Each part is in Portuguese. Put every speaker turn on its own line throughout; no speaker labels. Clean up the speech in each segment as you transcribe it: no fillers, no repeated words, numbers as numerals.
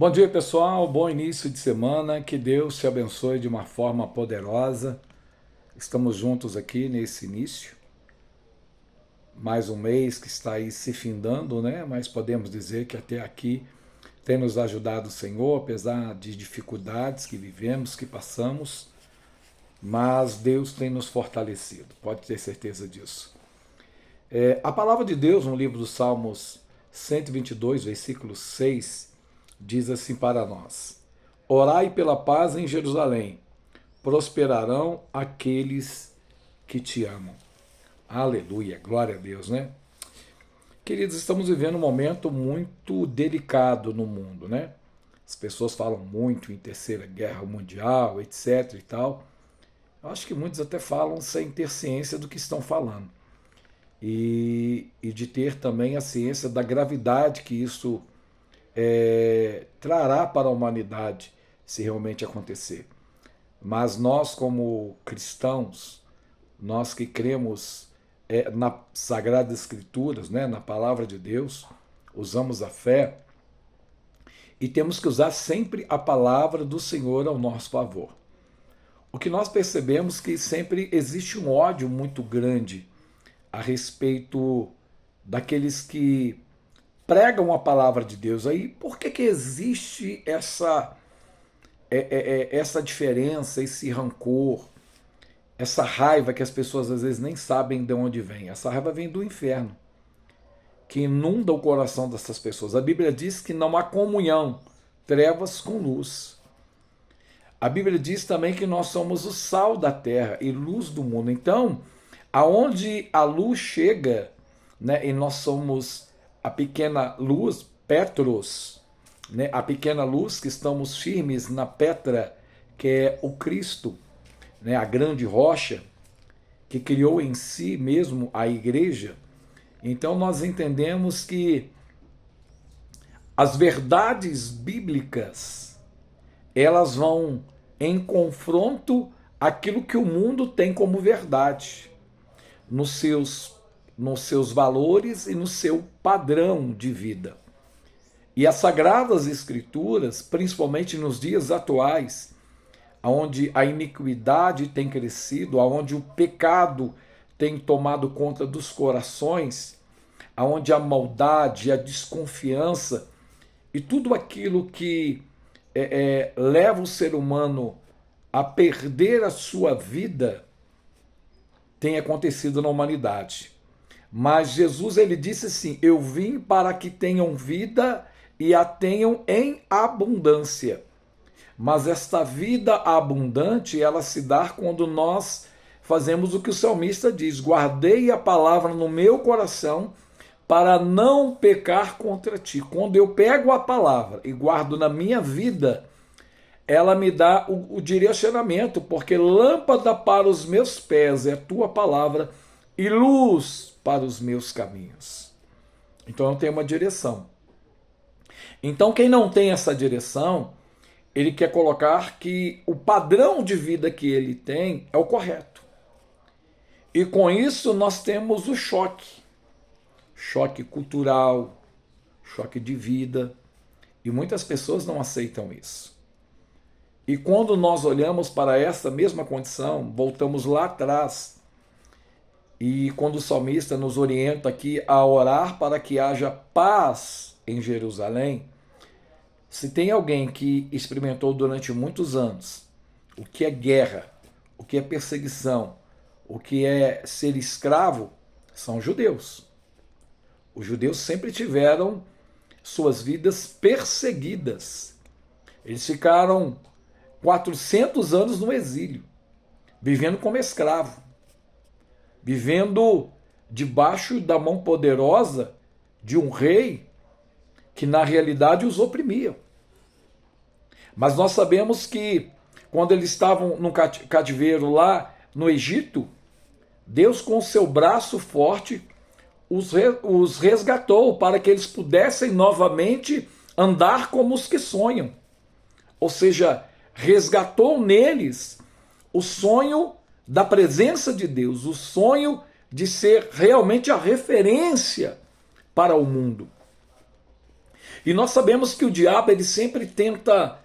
Bom dia, pessoal. Bom início de semana. Que Deus te abençoe de uma forma poderosa. Estamos juntos aqui nesse início. Mais um mês que está aí se findando, né? Mas podemos dizer que até aqui tem nos ajudado o Senhor, apesar de dificuldades que vivemos, que passamos. Mas Deus tem nos fortalecido. Pode ter certeza disso. A palavra de Deus no livro dos Salmos 122, versículo 6, diz assim para nós: Orai pela paz em Jerusalém, prosperarão aqueles que te amam. Aleluia, glória a Deus, né? Queridos, estamos vivendo um momento muito delicado no mundo, né? As pessoas falam muito em terceira guerra mundial, etc e tal. Eu acho que muitos até falam sem ter ciência do que estão falando. E de ter também a ciência da gravidade que isso trará para a humanidade se realmente acontecer. Mas nós, como cristãos, nós que cremos nas Sagradas Escrituras, né, na palavra de Deus, usamos a fé e temos que usar sempre a palavra do Senhor ao nosso favor. O que nós percebemos é que sempre existe um ódio muito grande a respeito daqueles que pregam a palavra de Deus. Aí, por que existe essa diferença, esse rancor, essa raiva que as pessoas às vezes nem sabem de onde vem? Essa raiva vem do inferno, que inunda o coração dessas pessoas. A Bíblia diz que não há comunhão, trevas com luz. A Bíblia diz também que nós somos o sal da terra e luz do mundo. Então, aonde a luz chega, né, e nós somos a pequena luz, Petros, né, a pequena luz que estamos firmes na Petra, que é o Cristo, né, a grande rocha, que criou em si mesmo a igreja. Então nós entendemos que as verdades bíblicas, elas vão em confronto àquilo que o mundo tem como verdade, nos seus valores e no seu padrão de vida. E as Sagradas Escrituras, principalmente nos dias atuais, onde a iniquidade tem crescido, onde o pecado tem tomado conta dos corações, onde a maldade, a desconfiança e tudo aquilo que leva o ser humano a perder a sua vida tem acontecido na humanidade. Mas Jesus, ele disse assim: eu vim para que tenham vida e a tenham em abundância. Mas esta vida abundante, ela se dá quando nós fazemos o que o salmista diz: guardei a palavra no meu coração para não pecar contra ti. Quando eu pego a palavra e guardo na minha vida, ela me dá o direcionamento, porque lâmpada para os meus pés é a tua palavra e luz para os meus caminhos. Então eu tenho uma direção. Então quem não tem essa direção, ele quer colocar que o padrão de vida que ele tem é o correto. E com isso nós temos o choque. Choque cultural, choque de vida. E muitas pessoas não aceitam isso. E quando nós olhamos para essa mesma condição, voltamos lá atrás. E quando o salmista nos orienta aqui a orar para que haja paz em Jerusalém, se tem alguém que experimentou durante muitos anos o que é guerra, o que é perseguição, o que é ser escravo, são os judeus. Os judeus sempre tiveram suas vidas perseguidas. Eles ficaram 400 anos no exílio, vivendo como escravo, vivendo debaixo da mão poderosa de um rei que na realidade os oprimia. Mas nós sabemos que quando eles estavam no cativeiro lá no Egito, Deus com seu braço forte os resgatou para que eles pudessem novamente andar como os que sonham. Ou seja, resgatou neles o sonho da presença de Deus, o sonho de ser realmente a referência para o mundo. E nós sabemos que o diabo ele sempre tenta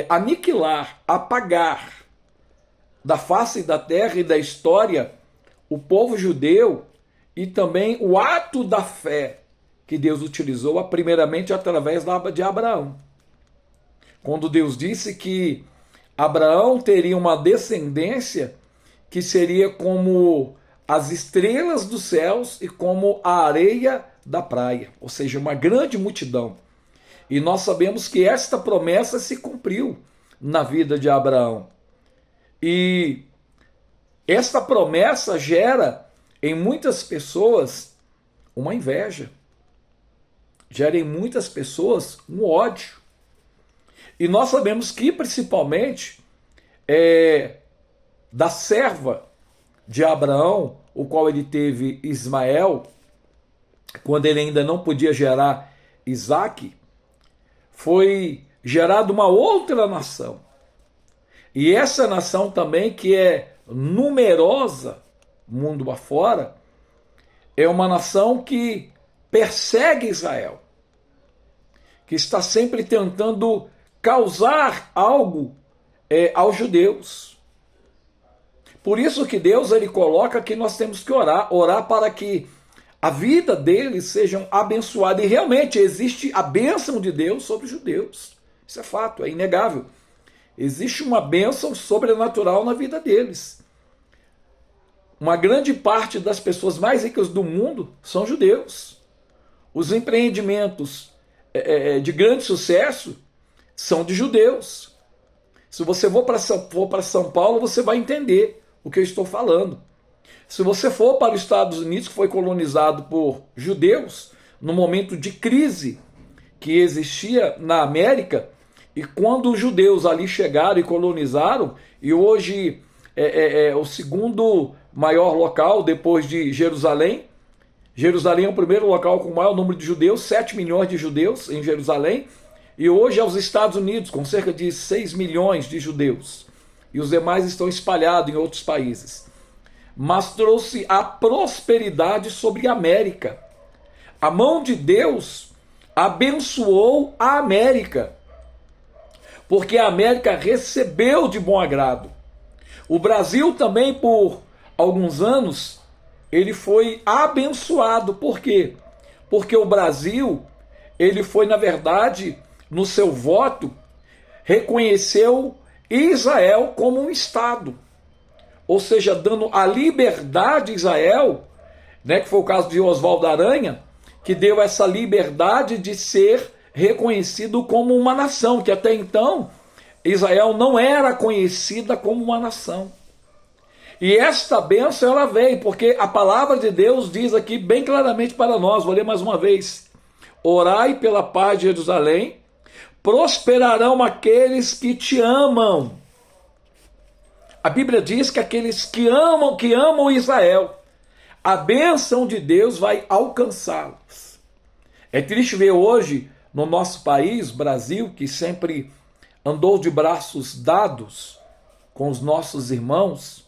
aniquilar, apagar da face da terra e da história o povo judeu e também o ato da fé que Deus utilizou, primeiramente através de Abraão. Quando Deus disse que Abraão teria uma descendência que seria como as estrelas dos céus e como a areia da praia, ou seja, uma grande multidão. E nós sabemos que esta promessa se cumpriu na vida de Abraão. E esta promessa gera em muitas pessoas uma inveja, gera em muitas pessoas um ódio. E nós sabemos que principalmente da serva de Abraão, o qual ele teve Ismael, quando ele ainda não podia gerar Isaque, foi gerada uma outra nação. E essa nação também, que é numerosa, mundo afora, é uma nação que persegue Israel, que está sempre tentando causar algo aos judeus. Por isso que Deus ele coloca que nós temos que orar para que a vida deles seja abençoada. E realmente existe a bênção de Deus sobre os judeus. Isso é fato, é inegável. Existe uma bênção sobrenatural na vida deles. Uma grande parte das pessoas mais ricas do mundo são judeus. Os empreendimentos de grande sucesso são de judeus. Se você for para São Paulo, você vai entender o que eu estou falando. Se você for para os Estados Unidos, que foi colonizado por judeus, no momento de crise que existia na América, e quando os judeus ali chegaram e colonizaram, e hoje é o segundo maior local depois de Jerusalém. Jerusalém é o primeiro local com o maior número de judeus, 7 milhões de judeus em Jerusalém, e hoje é os Estados Unidos, com cerca de 6 milhões de judeus, e os demais estão espalhados em outros países. Mas trouxe a prosperidade sobre a América. A mão de Deus abençoou a América, porque a América recebeu de bom agrado. O Brasil também, por alguns anos, ele foi abençoado. Por quê? Porque o Brasil, ele foi, na verdade, no seu voto, reconheceu Israel como um Estado. Ou seja, dando a liberdade a Israel, né, que foi o caso de Oswaldo Aranha, que deu essa liberdade de ser reconhecido como uma nação, que até então Israel não era conhecida como uma nação. E esta bênção ela veio, porque a palavra de Deus diz aqui bem claramente para nós, vou ler mais uma vez: orai pela paz de Jerusalém, prosperarão aqueles que te amam. A Bíblia diz que aqueles que amam Israel, a bênção de Deus vai alcançá-los. É triste ver hoje no nosso país, Brasil, que sempre andou de braços dados com os nossos irmãos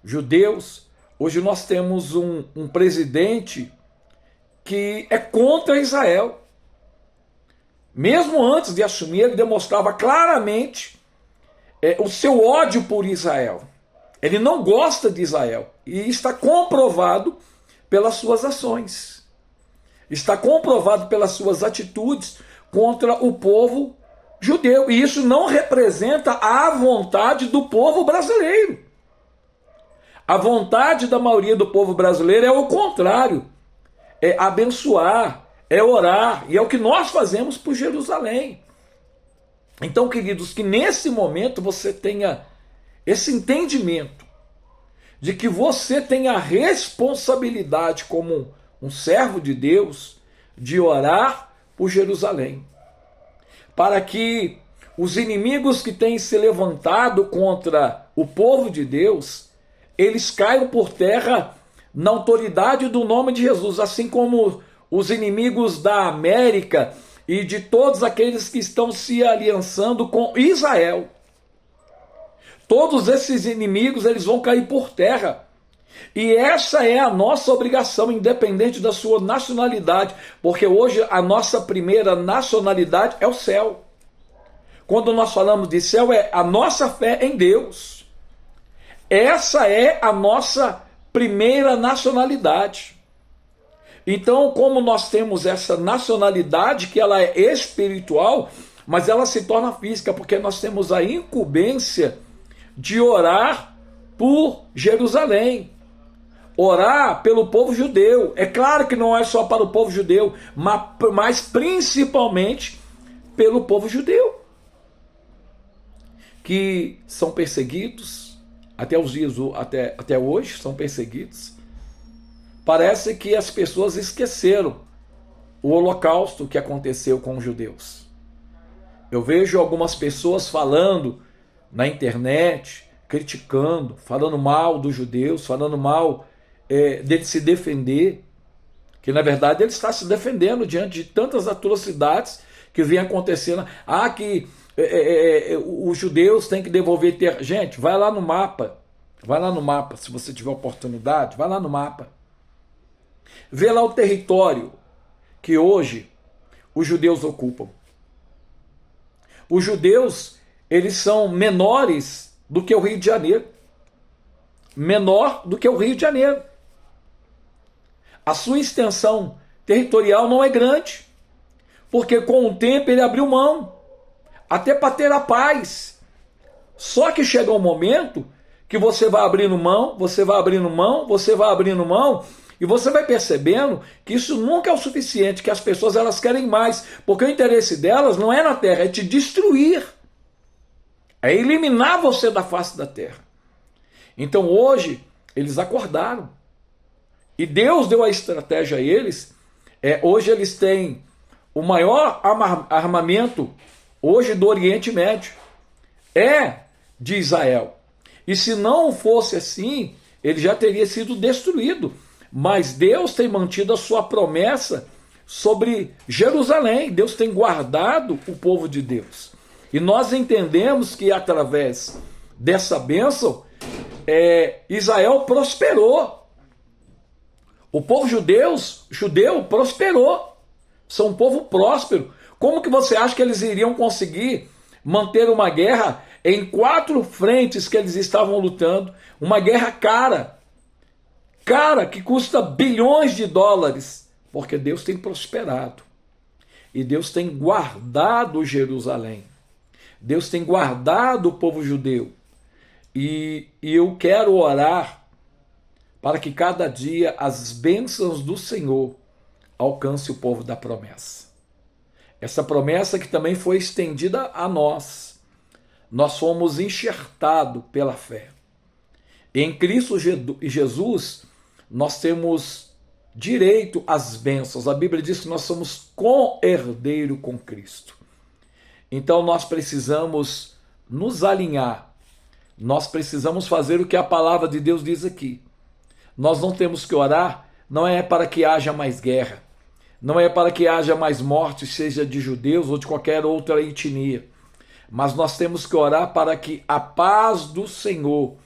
judeus. Hoje nós temos um presidente que é contra Israel. Mesmo antes de assumir, ele demonstrava claramente o seu ódio por Israel. Ele não gosta de Israel. E está comprovado pelas suas ações. Está comprovado pelas suas atitudes contra o povo judeu. E isso não representa a vontade do povo brasileiro. A vontade da maioria do povo brasileiro é o contrário. É abençoar, é orar. E é o que nós fazemos por Jerusalém. Então, queridos, que nesse momento você tenha esse entendimento de que você tem a responsabilidade como um servo de Deus de orar por Jerusalém, para que os inimigos que têm se levantado contra o povo de Deus, eles caiam por terra na autoridade do nome de Jesus, assim como os inimigos da América e de todos aqueles que estão se aliançando com Israel. Todos esses inimigos, eles vão cair por terra. E essa é a nossa obrigação, independente da sua nacionalidade, porque hoje a nossa primeira nacionalidade é o céu. Quando nós falamos de céu, é a nossa fé em Deus. Essa é a nossa primeira nacionalidade. Então, como nós temos essa nacionalidade, que ela é espiritual, mas ela se torna física, porque nós temos a incumbência de orar por Jerusalém, orar pelo povo judeu. É claro que não é só para o povo judeu, mas principalmente pelo povo judeu, que são perseguidos, até os dias, até hoje são perseguidos. Parece que as pessoas esqueceram o holocausto que aconteceu com os judeus. Eu vejo algumas pessoas falando na internet, criticando, falando mal dos judeus, falando mal dele se defender, que na verdade ele está se defendendo diante de tantas atrocidades que vêm acontecendo. Que os judeus têm que devolver terra. Gente, vai lá no mapa, se você tiver oportunidade, vai lá no mapa. Vê lá o território que hoje os judeus ocupam. Os judeus, eles são menores do que o Rio de Janeiro. Menor do que o Rio de Janeiro. A sua extensão territorial não é grande, porque com o tempo ele abriu mão, até para ter a paz. Só que chega um momento que você vai abrindo mão, e você vai percebendo que isso nunca é o suficiente, que as pessoas elas querem mais, porque o interesse delas não é na terra, é te destruir, é eliminar você da face da terra. Então hoje eles acordaram, e Deus deu a estratégia a eles. Hoje eles têm o maior armamento hoje do Oriente Médio, de Israel. E se não fosse assim, ele já teria sido destruído. Mas Deus tem mantido a sua promessa sobre Jerusalém. Deus tem guardado o povo de Deus. E nós entendemos que através dessa bênção, Israel prosperou. O povo judeu prosperou. São um povo próspero. Como que você acha que eles iriam conseguir manter uma guerra em 4 frentes que eles estavam lutando? Uma guerra cara, que custa bilhões de dólares, porque Deus tem prosperado. E Deus tem guardado Jerusalém. Deus tem guardado o povo judeu. E eu quero orar para que cada dia as bênçãos do Senhor alcance o povo da promessa. Essa promessa que também foi estendida a nós. Nós fomos enxertados pela fé. Em Cristo Jesus, nós temos direito às bênçãos. A Bíblia diz que nós somos co-herdeiro com Cristo. Então nós precisamos nos alinhar. Nós precisamos fazer o que a palavra de Deus diz aqui. Nós não temos que orar, não é para que haja mais guerra, não é para que haja mais morte, seja de judeus ou de qualquer outra etnia. Mas nós temos que orar para que a paz do Senhor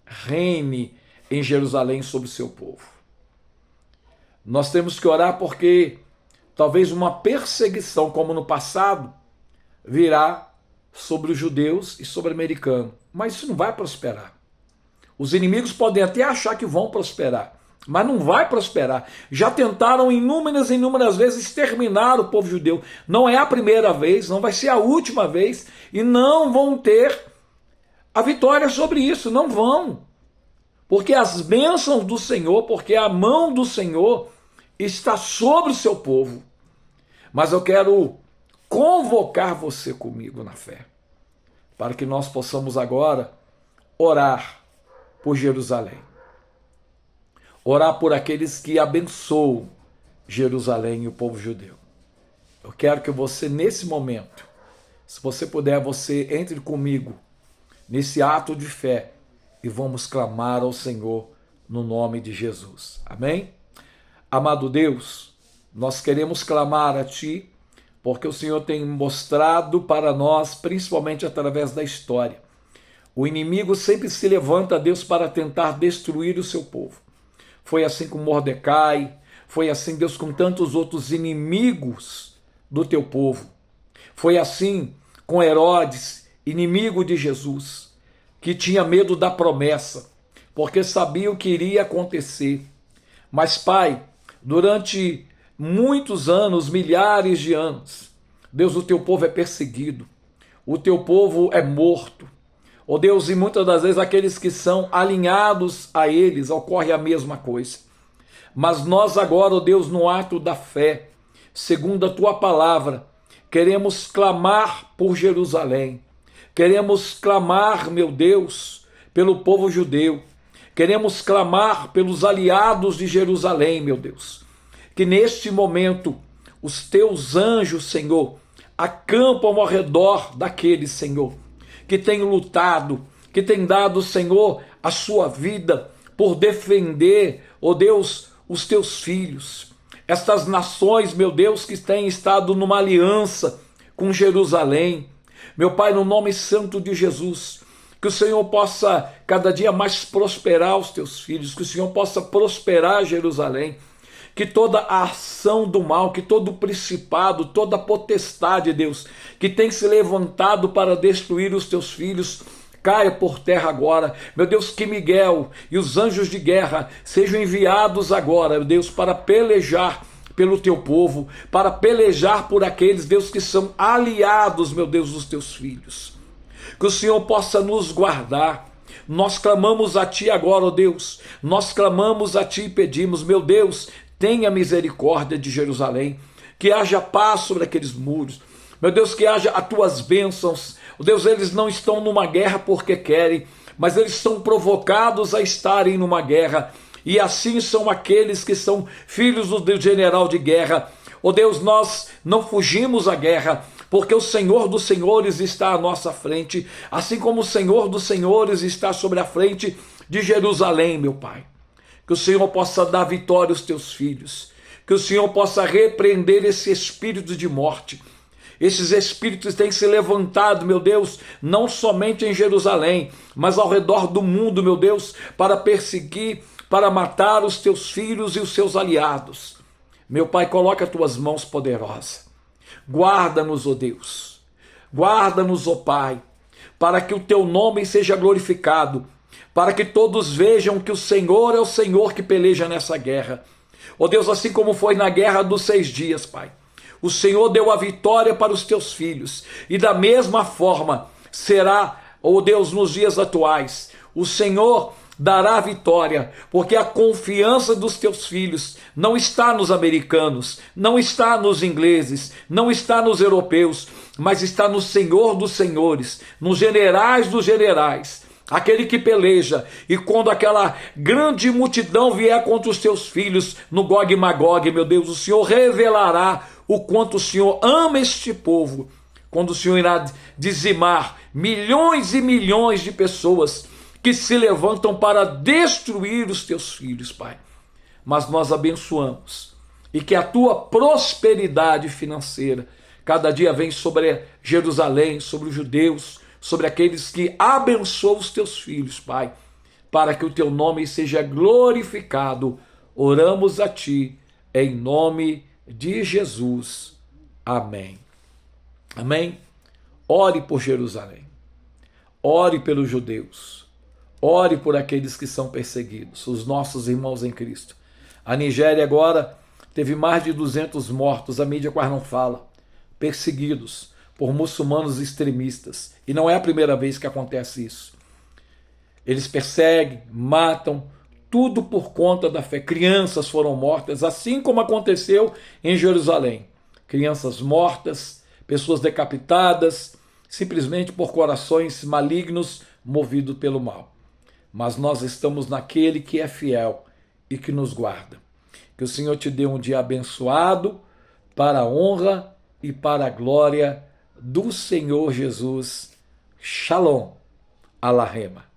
reine em Jerusalém sobre o seu povo. Nós temos que orar porque talvez uma perseguição, como no passado, virá sobre os judeus e sobre o americano. Mas isso não vai prosperar. Os inimigos podem até achar que vão prosperar, mas não vai prosperar. Já tentaram inúmeras vezes exterminar o povo judeu. Não é a primeira vez, não vai ser a última vez, e não vão ter a vitória sobre isso, não vão. Porque as bênçãos do Senhor, porque a mão do Senhor está sobre o seu povo. Mas eu quero convocar você comigo na fé, para que nós possamos agora orar por Jerusalém. Orar por aqueles que abençoam Jerusalém e o povo judeu. Eu quero que você, nesse momento, se você puder, você entre comigo nesse ato de fé e vamos clamar ao Senhor no nome de Jesus. Amém? Amado Deus, nós queremos clamar a Ti, porque o Senhor tem mostrado para nós, principalmente através da história, O inimigo sempre se levanta a Deus para tentar destruir o seu povo. Foi assim com Mordecai, foi assim, Deus, com tantos outros inimigos do teu povo. Foi assim com Herodes, inimigo de Jesus, que tinha medo da promessa, porque sabia o que iria acontecer. Mas, Pai, durante muitos anos, milhares de anos, Deus, o teu povo é perseguido, o teu povo é morto. Ó Deus, e muitas das vezes aqueles que são alinhados a eles, ocorre a mesma coisa. Mas nós agora, ó Deus, no ato da fé, segundo a tua palavra, queremos clamar por Jerusalém. Queremos clamar, meu Deus, pelo povo judeu. Queremos clamar pelos aliados de Jerusalém, meu Deus. Que neste momento os teus anjos, Senhor, acampam ao redor daqueles, Senhor, que têm lutado, que têm dado, Senhor, a sua vida por defender, ó Deus, os teus filhos. Estas nações, meu Deus, que têm estado numa aliança com Jerusalém. Meu Pai, no nome santo de Jesus, que o Senhor possa cada dia mais prosperar os teus filhos, que o Senhor possa prosperar Jerusalém, que toda a ação do mal, que todo o principado, toda a potestade, Deus, que tem se levantado para destruir os teus filhos, caia por terra agora. Meu Deus, que Miguel e os anjos de guerra sejam enviados agora, meu Deus, para pelejar pelo teu povo, para pelejar por aqueles, Deus, que são aliados, meu Deus, dos teus filhos. Que o Senhor possa nos guardar. Nós clamamos a ti agora, ó Deus, nós clamamos a ti e pedimos, meu Deus, tenha misericórdia de Jerusalém, que haja paz sobre aqueles muros, meu Deus, que haja as tuas bênçãos. Oh Deus, eles não estão numa guerra porque querem, mas eles são provocados a estarem numa guerra, e assim são aqueles que são filhos do general de guerra. Oh Deus, nós não fugimos à guerra, porque o Senhor dos Senhores está à nossa frente, assim como o Senhor dos Senhores está sobre a frente de Jerusalém, meu Pai. Que o Senhor possa dar vitória aos teus filhos, que o Senhor possa repreender esse espírito de morte. Esses espíritos têm se levantado, meu Deus, não somente em Jerusalém, mas ao redor do mundo, meu Deus, para perseguir, para matar os teus filhos e os seus aliados. Meu Pai, coloca as tuas mãos poderosas. Guarda-nos, ó Deus. Guarda-nos, ó Pai, para que o teu nome seja glorificado, para que todos vejam que o Senhor é o Senhor que peleja nessa guerra. Ó Deus, assim como foi na guerra dos 6 dias, Pai, o Senhor deu a vitória para os teus filhos, e da mesma forma será, ó Deus, nos dias atuais. O Senhor dará a vitória, porque a confiança dos teus filhos não está nos americanos, não está nos ingleses, não está nos europeus, mas está no Senhor dos senhores, nos generais dos generais, aquele que peleja. E quando aquela grande multidão vier contra os teus filhos no Gog e Magog, meu Deus, o Senhor revelará o quanto o Senhor ama este povo, quando o Senhor irá dizimar milhões e milhões de pessoas que se levantam para destruir os teus filhos, Pai. Mas nós abençoamos, e que a tua prosperidade financeira cada dia vem sobre Jerusalém, sobre os judeus, sobre aqueles que abençoam os teus filhos, Pai, para que o teu nome seja glorificado. Oramos a ti, em nome de Jesus. Amém. Amém? Ore por Jerusalém. Ore pelos judeus. Ore por aqueles que são perseguidos, os nossos irmãos em Cristo. A Nigéria agora teve mais de 200 mortos, a mídia quase não fala, perseguidos por muçulmanos extremistas. E não é a primeira vez que acontece isso. Eles perseguem, matam, tudo por conta da fé. Crianças foram mortas, assim como aconteceu em Jerusalém. Crianças mortas, pessoas decapitadas, simplesmente por corações malignos movidos pelo mal. Mas nós estamos naquele que é fiel e que nos guarda. Que o Senhor te dê um dia abençoado, para a honra e para a glória do Senhor Jesus. Shalom. Alahema.